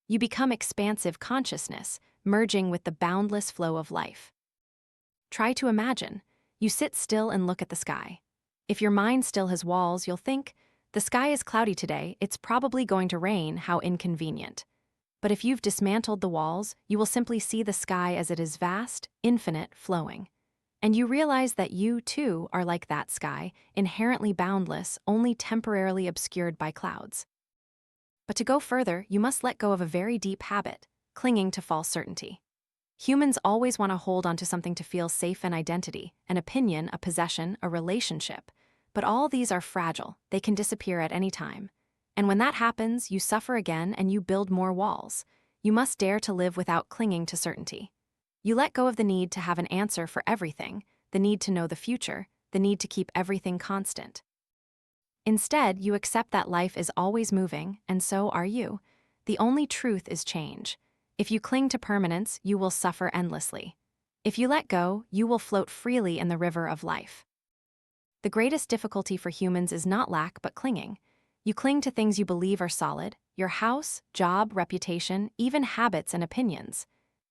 You become expansive consciousness, merging with the boundless flow of life. Try to imagine. You sit still and look at the sky. If your mind still has walls, you'll think, "The sky is cloudy today, it's probably going to rain, how inconvenient." But if you've dismantled the walls, you will simply see the sky as it is vast, infinite, flowing. And you realize that you, too, are like that sky, inherently boundless, only temporarily obscured by clouds. But to go further, you must let go of a very deep habit, clinging to false certainty. Humans always want to hold onto something to feel safe and identity, an opinion, a possession, a relationship. But all these are fragile, they can disappear at any time. And when that happens, you suffer again and you build more walls. You must dare to live without clinging to certainty. You let go of the need to have an answer for everything, the need to know the future, the need to keep everything constant. Instead, you accept that life is always moving, and so are you. The only truth is change. If you cling to permanence, you will suffer endlessly. If you let go, you will float freely in the river of life. The greatest difficulty for humans is not lack but clinging. You cling to things you believe are solid, your house, job, reputation, even habits and opinions.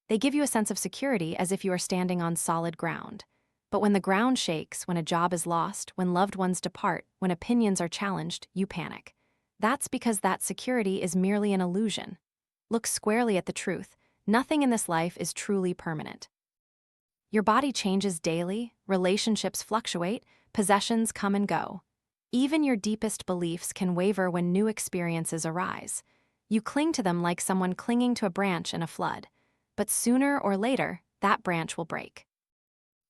They give you a sense of security as if you are standing on solid ground. But when the ground shakes, when a job is lost, when loved ones depart, when opinions are challenged, you panic. That's because that security is merely an illusion. Look squarely at the truth. Nothing in this life is truly permanent. Your body changes daily, relationships fluctuate, possessions come and go. Even your deepest beliefs can waver when new experiences arise. You cling to them like someone clinging to a branch in a flood. But sooner or later, that branch will break.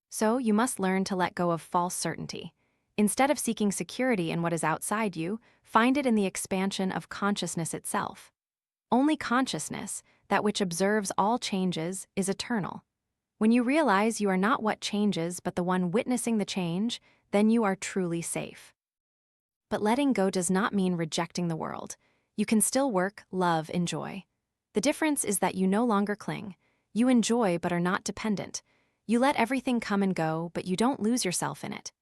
So you must learn to let go of false certainty. Instead of seeking security in what is outside you, find it in the expansion of consciousness itself. Only consciousness, that which observes all changes, is eternal. When you realize you are not what changes but the one witnessing the change, then you are truly safe. But letting go does not mean rejecting the world. You can still work, love, enjoy. The difference is that you no longer cling. You enjoy but are not dependent. You let everything come and go, but you don't lose yourself in it.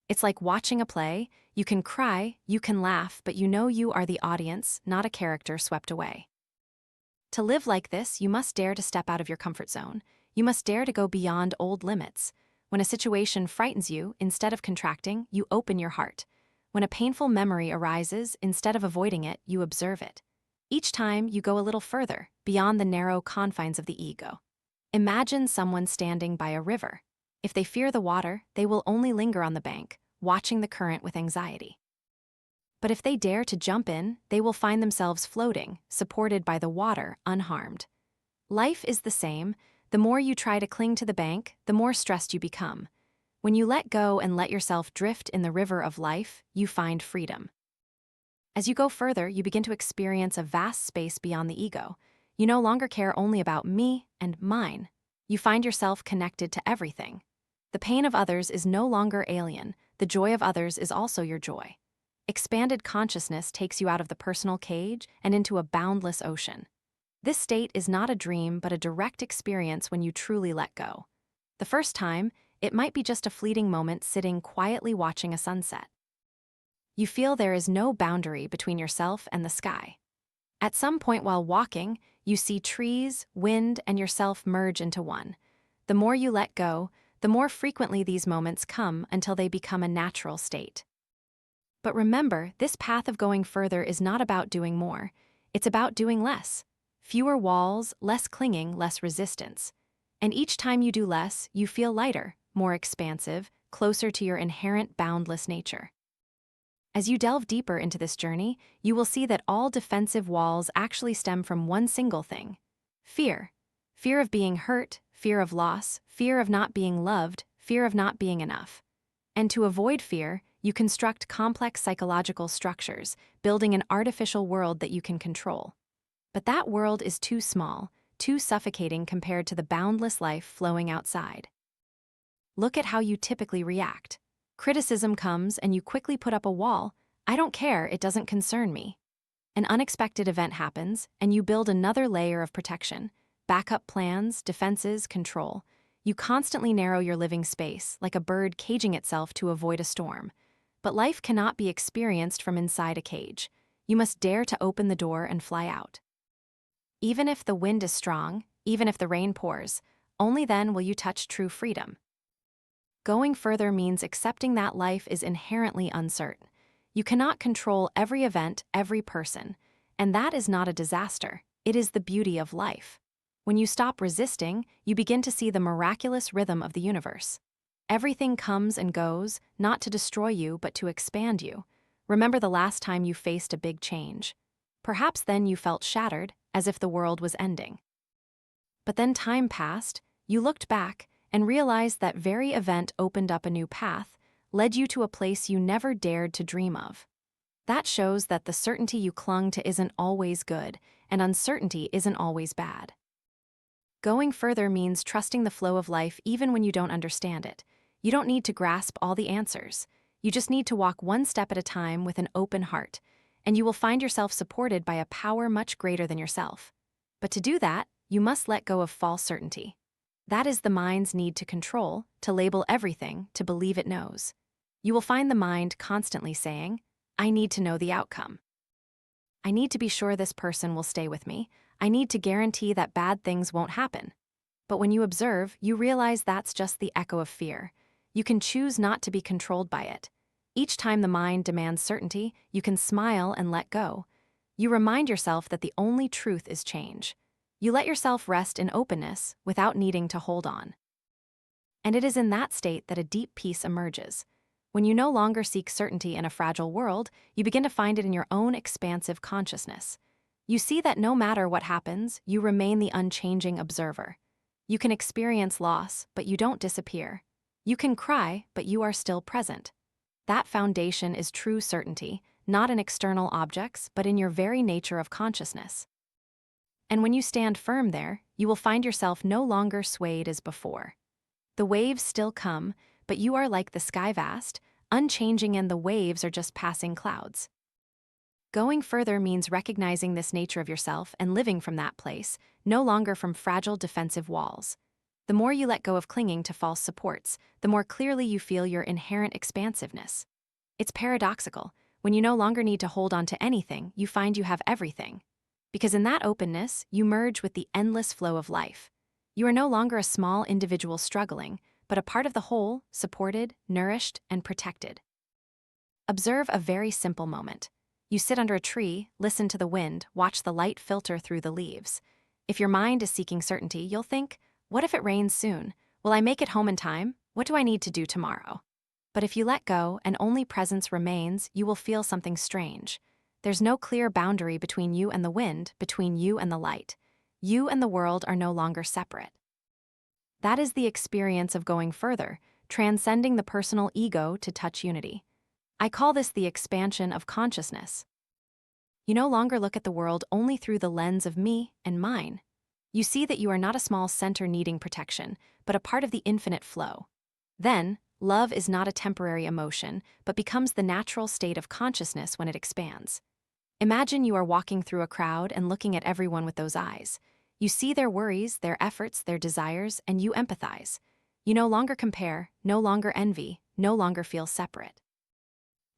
It's like watching a play. You can cry, you can laugh, but you know you are the audience, not a character swept away. To live like this, you must dare to step out of your comfort zone. You must dare to go beyond old limits. When a situation frightens you, instead of contracting, you open your heart. When a painful memory arises, instead of avoiding it, you observe it. Each time, you go a little further, beyond the narrow confines of the ego. Imagine someone standing by a river. If they fear the water, they will only linger on the bank, watching the current with anxiety. But if they dare to jump in, they will find themselves floating, supported by the water, unharmed. Life is the same. The more you try to cling to the bank, the more stressed you become. When you let go and let yourself drift in the river of life, you find freedom. As you go further, you begin to experience a vast space beyond the ego. You no longer care only about me and mine. You find yourself connected to everything. The pain of others is no longer alien. The joy of others is also your joy. Expanded consciousness takes you out of the personal cage and into a boundless ocean. This state is not a dream, but a direct experience when you truly let go. The first time, it might be just a fleeting moment sitting quietly watching a sunset. You feel there is no boundary between yourself and the sky. At some point while walking, you see trees, wind, and yourself merge into one. The more you let go, the more frequently these moments come until they become a natural state. But remember, this path of going further is not about doing more. It's about doing less. Fewer walls, less clinging, less resistance. And each time you do less, you feel lighter, more expansive, closer to your inherent boundless nature. As you delve deeper into this journey, you will see that all defensive walls actually stem from one single thing: fear. Fear of being hurt, fear of loss, fear of not being loved, fear of not being enough. And to avoid fear, you construct complex psychological structures, building an artificial world that you can control. But that world is too small, too suffocating compared to the boundless life flowing outside. Look at how you typically react. Criticism comes and you quickly put up a wall. I don't care, it doesn't concern me. An unexpected event happens, and you build another layer of protection. Backup plans, defenses, control. You constantly narrow your living space, like a bird caging itself to avoid a storm. But life cannot be experienced from inside a cage. You must dare to open the door and fly out. Even if the wind is strong, even if the rain pours, only then will you touch true freedom. Going further means accepting that life is inherently uncertain. You cannot control every event, every person, and that is not a disaster. It is the beauty of life. When you stop resisting, you begin to see the miraculous rhythm of the universe. Everything comes and goes, not to destroy you, but to expand you. Remember the last time you faced a big change. Perhaps then you felt shattered, as if the world was ending. But then time passed, you looked back, and realized that very event opened up a new path, led you to a place you never dared to dream of. That shows that the certainty you clung to isn't always good, and uncertainty isn't always bad. Going further means trusting the flow of life even when you don't understand it. You don't need to grasp all the answers. You just need to walk one step at a time with an open heart, and you will find yourself supported by a power much greater than yourself. But to do that, you must let go of false certainty. That is the mind's need to control, to label everything, to believe it knows. You will find the mind constantly saying, I need to know the outcome. I need to be sure this person will stay with me. I need to guarantee that bad things won't happen. But when you observe, you realize that's just the echo of fear. You can choose not to be controlled by it. Each time the mind demands certainty, you can smile and let go. You remind yourself that the only truth is change. You let yourself rest in openness without needing to hold on. And it is in that state that a deep peace emerges. When you no longer seek certainty in a fragile world, you begin to find it in your own expansive consciousness. You see that no matter what happens, you remain the unchanging observer. You can experience loss, but you don't disappear. You can cry, but you are still present. That foundation is true certainty, not in external objects, but in your very nature of consciousness. And when you stand firm there, you will find yourself no longer swayed as before. The waves still come, but you are like the sky vast, unchanging, and the waves are just passing clouds. Going further means recognizing this nature of yourself and living from that place, no longer from fragile defensive walls. The more you let go of clinging to false supports, the more clearly you feel your inherent expansiveness. It's paradoxical. When you no longer need to hold on to anything, you find you have everything. Because in that openness, you merge with the endless flow of life. You are no longer a small individual struggling, but a part of the whole, supported, nourished, and protected. Observe a very simple moment. You sit under a tree, listen to the wind, watch the light filter through the leaves. If your mind is seeking certainty, you'll think, what if it rains soon? Will I make it home in time? What do I need to do tomorrow? But if you let go and only presence remains, you will feel something strange. There's no clear boundary between you and the wind, between you and the light. You and the world are no longer separate. That is the experience of going further, transcending the personal ego to touch unity. I call this the expansion of consciousness. You no longer look at the world only through the lens of me and mine. You see that you are not a small center needing protection, but a part of the infinite flow. Then, love is not a temporary emotion, but becomes the natural state of consciousness when it expands. Imagine you are walking through a crowd and looking at everyone with those eyes. You see their worries, their efforts, their desires, and you empathize. You no longer compare, no longer envy, no longer feel separate.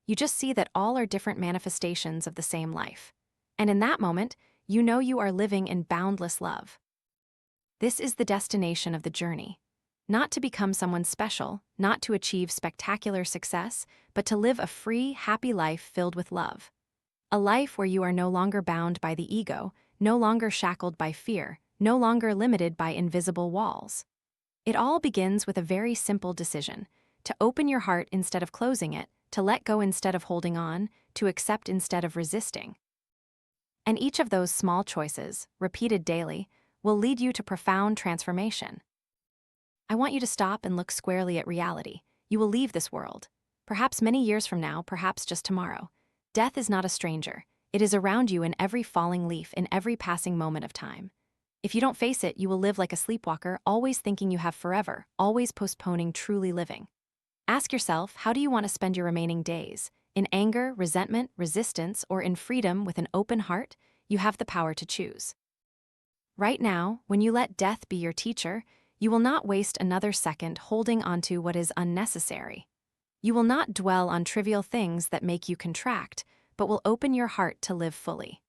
You just see that all are different manifestations of the same life. And in that moment, you know you are living in boundless love. This is the destination of the journey. Not to become someone special, not to achieve spectacular success, but to live a free, happy life filled with love. A life where you are no longer bound by the ego, no longer shackled by fear, no longer limited by invisible walls. It all begins with a very simple decision: to open your heart instead of closing it, to let go instead of holding on, to accept instead of resisting. And each of those small choices, repeated daily, will lead you to profound transformation. I want you to stop and look squarely at reality. You will leave this world. Perhaps many years from now, perhaps just tomorrow. Death is not a stranger. It is around you in every falling leaf, in every passing moment of time. If you don't face it, you will live like a sleepwalker, always thinking you have forever, always postponing truly living. Ask yourself, how do you want to spend your remaining days? In anger, resentment, resistance, or in freedom with an open heart? You have the power to choose. Right now, when you let death be your teacher, you will not waste another second holding onto what is unnecessary. You will not dwell on trivial things that make you contract, but will open your heart to live fully.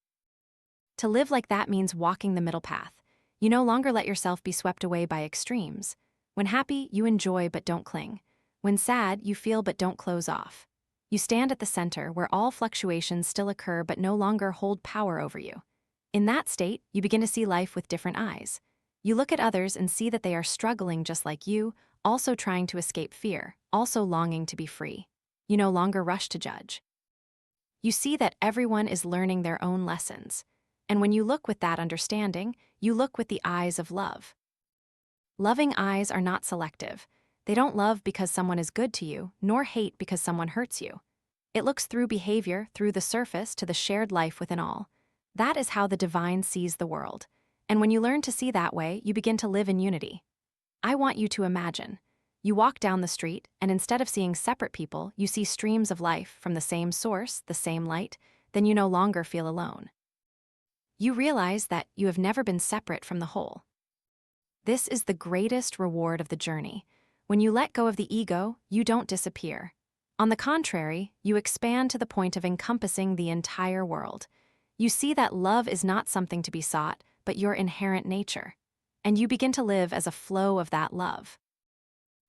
To live like that means walking the middle path. You no longer let yourself be swept away by extremes. When happy, you enjoy but don't cling. When sad, you feel but don't close off. You stand at the center where all fluctuations still occur but no longer hold power over you. In that state, you begin to see life with different eyes. You look at others and see that they are struggling just like you, also trying to escape fear, also longing to be free. You no longer rush to judge. You see that everyone is learning their own lessons. And when you look with that understanding, you look with the eyes of love. Loving eyes are not selective. They don't love because someone is good to you, nor hate because someone hurts you. It looks through behavior, through the surface, to the shared life within all. That is how the divine sees the world. And when you learn to see that way, you begin to live in unity. I want you to imagine. You walk down the street, and instead of seeing separate people, you see streams of life from the same source, the same light. Then you no longer feel alone. You realize that you have never been separate from the whole. This is the greatest reward of the journey. When you let go of the ego, you don't disappear. On the contrary, you expand to the point of encompassing the entire world. You see that love is not something to be sought, but your inherent nature. And you begin to live as a flow of that love.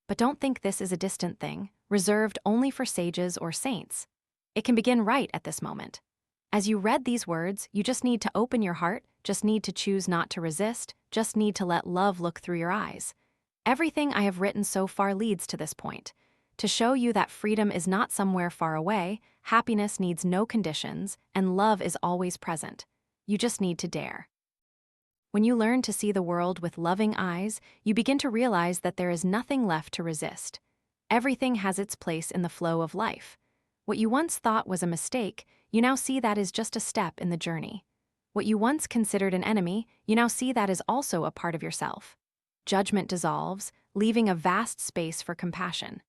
But don't think this is a distant thing, reserved only for sages or saints. It can begin right at this moment. As you read these words, you just need to open your heart, just need to choose not to resist, just need to let love look through your eyes. Everything I have written so far leads to this point. To show you that freedom is not somewhere far away, happiness needs no conditions, and love is always present. You just need to dare. When you learn to see the world with loving eyes, you begin to realize that there is nothing left to resist. Everything has its place in the flow of life. What you once thought was a mistake, you now see that is just a step in the journey. What you once considered an enemy, you now see that is also a part of yourself. Judgment dissolves, leaving a vast space for compassion.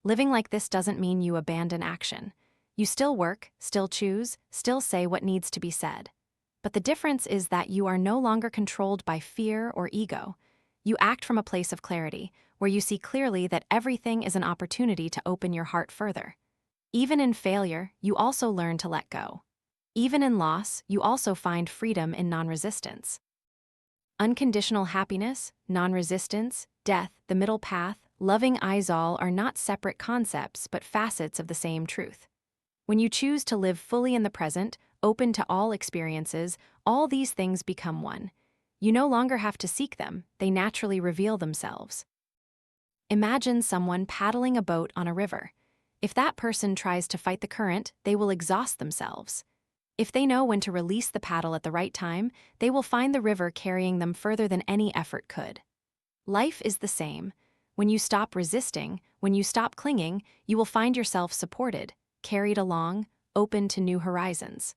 Living like this doesn't mean you abandon action. You still work, still choose, still say what needs to be said. But the difference is that you are no longer controlled by fear or ego. You act from a place of clarity, where you see clearly that everything is an opportunity to open your heart further. Even in failure, you also learn to let go. Even in loss, you also find freedom in non-resistance. Unconditional happiness, non-resistance, death, the middle path, loving eyes all are not separate concepts but facets of the same truth. When you choose to live fully in the present, open to all experiences, all these things become one. You no longer have to seek them, they naturally reveal themselves. Imagine someone paddling a boat on a river. If that person tries to fight the current, they will exhaust themselves. If they know when to release the paddle at the right time, they will find the river carrying them further than any effort could. Life is the same. When you stop resisting, when you stop clinging, you will find yourself supported, carried along, open to new horizons.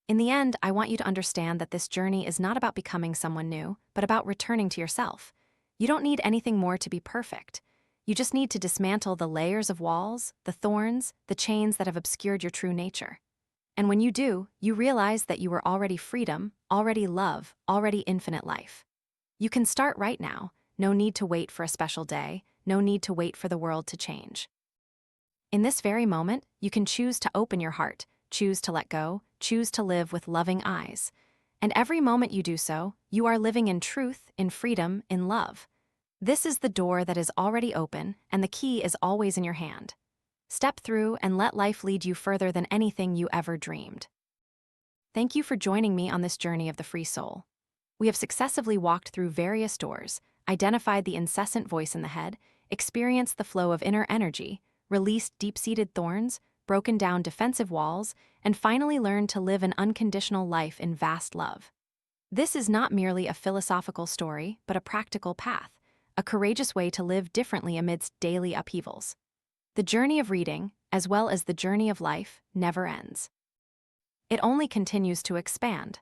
In the end, I want you to understand that this journey is not about becoming someone new, but about returning to yourself. You don't need anything more to be perfect. You just need to dismantle the layers of walls, the thorns, the chains that have obscured your true nature. And when you do, you realize that you are already freedom, already love, already infinite life. You can start right now. No need to wait for a special day. No need to wait for the world to change. In this very moment, you can choose to open your heart, choose to let go, choose to live with loving eyes. And every moment you do so, you are living in truth, in freedom, in love. This is the door that is already open, and the key is always in your hand. Step through and let life lead you further than anything you ever dreamed. Thank you for joining me on this journey of the free soul. We have successively walked through various doors, identified the incessant voice in the head, experienced the flow of inner energy, released deep-seated thorns, broken down defensive walls, and finally learned to live an unconditional life in vast love. This is not merely a philosophical story, but a practical path, a courageous way to live differently amidst daily upheavals. The journey of reading, as well as the journey of life, never ends. It only continues to expand.